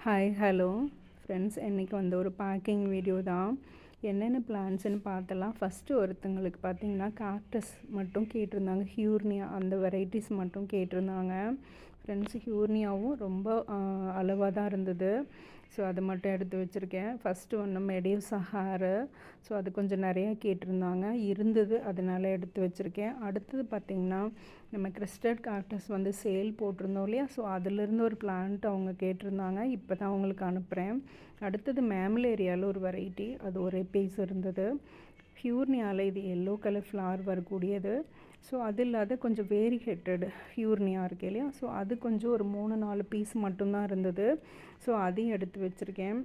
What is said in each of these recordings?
Hi hello friends, இன்றைக்கி வந்து ஒரு பேக்கிங் வீடியோ தான். என்னென்ன பிளான்ட்ஸ்னு பார்த்தலாம். ஃபஸ்ட்டு ஒருத்தங்களுக்கு பார்த்திங்கன்னா காக்டஸ் மட்டும் கேட்டிருந்தாங்க. ஹியூர்னியா அந்த வெரைட்டிஸ் மட்டும் கேட்டிருந்தாங்க ஃப்ரெண்ட்ஸ். ஹியூர்னியாவும் ரொம்ப அளவாக தான் இருந்தது. ஸோ அது மட்டும் எடுத்து வச்சுருக்கேன். ஃபஸ்ட்டு ஒன்று மெடியூசா ஹேரு. ஸோ அது கொஞ்சம் நிறையா கேட்டிருந்தாங்க, இருந்தது, அதனால் எடுத்து வச்சுருக்கேன். அடுத்தது பார்த்திங்கன்னா நம்ம கிறிஸ்டட் காக்டஸ் வந்து சேல் போட்டிருந்தோம் இல்லையா. ஸோ அதிலிருந்து ஒரு பிளான்ட் அவங்க கேட்டிருந்தாங்க. இப்போ தான் அவங்களுக்கு அனுப்புகிறேன். அடுத்தது மேமலேரியாவில் ஒரு வெரைட்டி, அது ஒரே பீஸ் இருந்தது. ஹியூர்னியாவில் இது எல்லோ கலர் ஃப்ளவர் வரக்கூடியது. ஸோ அது இல்லாத கொஞ்சம் வேரிகேட்டட் ஹியூர்னியா இருக்கு இல்லையா. ஸோ அது கொஞ்சம் ஒரு 3-4 பீஸ் மட்டும்தான் இருந்தது. ஸோ அதையும் எடுத்து வச்சுருக்கேன்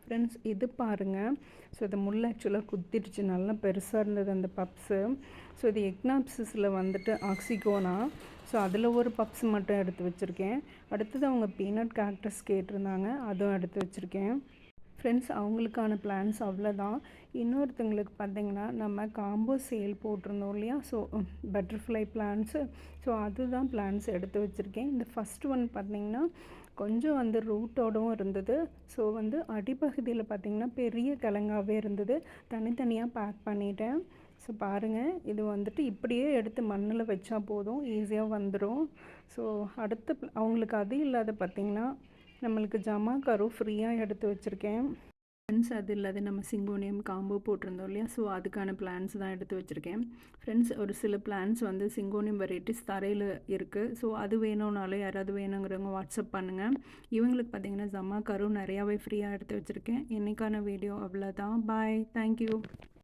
ஃப்ரெண்ட்ஸ். இது பாருங்கள். ஸோ இது முள் ஆக்சுவலாக குத்திடுச்சு, நல்லா பெருசாக இருந்தது அந்த பப்ஸு. ஸோ இது எக்னாப்சிஸில் வந்துட்டு ஆக்சிகோனா. ஸோ அதில் ஒரு பப்ஸ் மட்டும் எடுத்து வச்சுருக்கேன். அடுத்தது அவங்க பீனட் காக்டஸ் கேட்டிருந்தாங்க, அதுவும் எடுத்து வச்சுருக்கேன் ஃப்ரெண்ட்ஸ். அவங்களுக்கான பிளான்ஸ் அவ்வளோதான். இன்னொருத்தங்களுக்கு பார்த்திங்கன்னா நம்ம காம்போ சேல் போட்டிருந்தோம் இல்லையா. So butterfly plants. ஸோ அதுதான் பிளான்ஸ் எடுத்து வச்சுருக்கேன். இந்த ஃபஸ்ட் ஒன் பார்த்திங்கன்னா கொஞ்சம் வந்து ரூட்டோடவும் இருந்தது. ஸோ வந்து அடிப்பகுதியில் பார்த்திங்கன்னா பெரிய கிழங்காகவே இருந்தது. தனித்தனியாக பேக் பண்ணிட்டேன். ஸோ பாருங்கள், இது வந்துட்டு இப்படியே எடுத்து மண்ணில் வச்சா போதும், ஈஸியாக வந்துடும். ஸோ அடுத்து அவங்களுக்கு அது இல்லாத பார்த்திங்கன்னா நம்மளுக்கு ஜமாக்கரு ஃப்ரீயாக எடுத்து வச்சுருக்கேன் ஃப்ரெண்ட்ஸ். அது இல்லாத நம்ம சிங்கோனியம் காம்போ போட்டிருந்தோம் இல்லையா. ஸோ அதுக்கான பிளான்ஸ் தான் எடுத்து வச்சுருக்கேன் ஃப்ரெண்ட்ஸ். ஒரு சில பிளான்ஸ் வந்து சிங்கோனியம் வெரைட்டிஸ் தரையில் இருக்குது. ஸோ அது வேணும்னாலும் யாராவது வேணுங்கிறவங்க வாட்ஸ்அப் பண்ணுங்கள். இவங்களுக்கு பார்த்திங்கன்னா ஜமாக்கரு நிறையாவே ஃப்ரீயாக எடுத்து வச்சுருக்கேன். இன்றைக்கான வீடியோ அவ்வளோதான். பாய், தேங்க்யூ.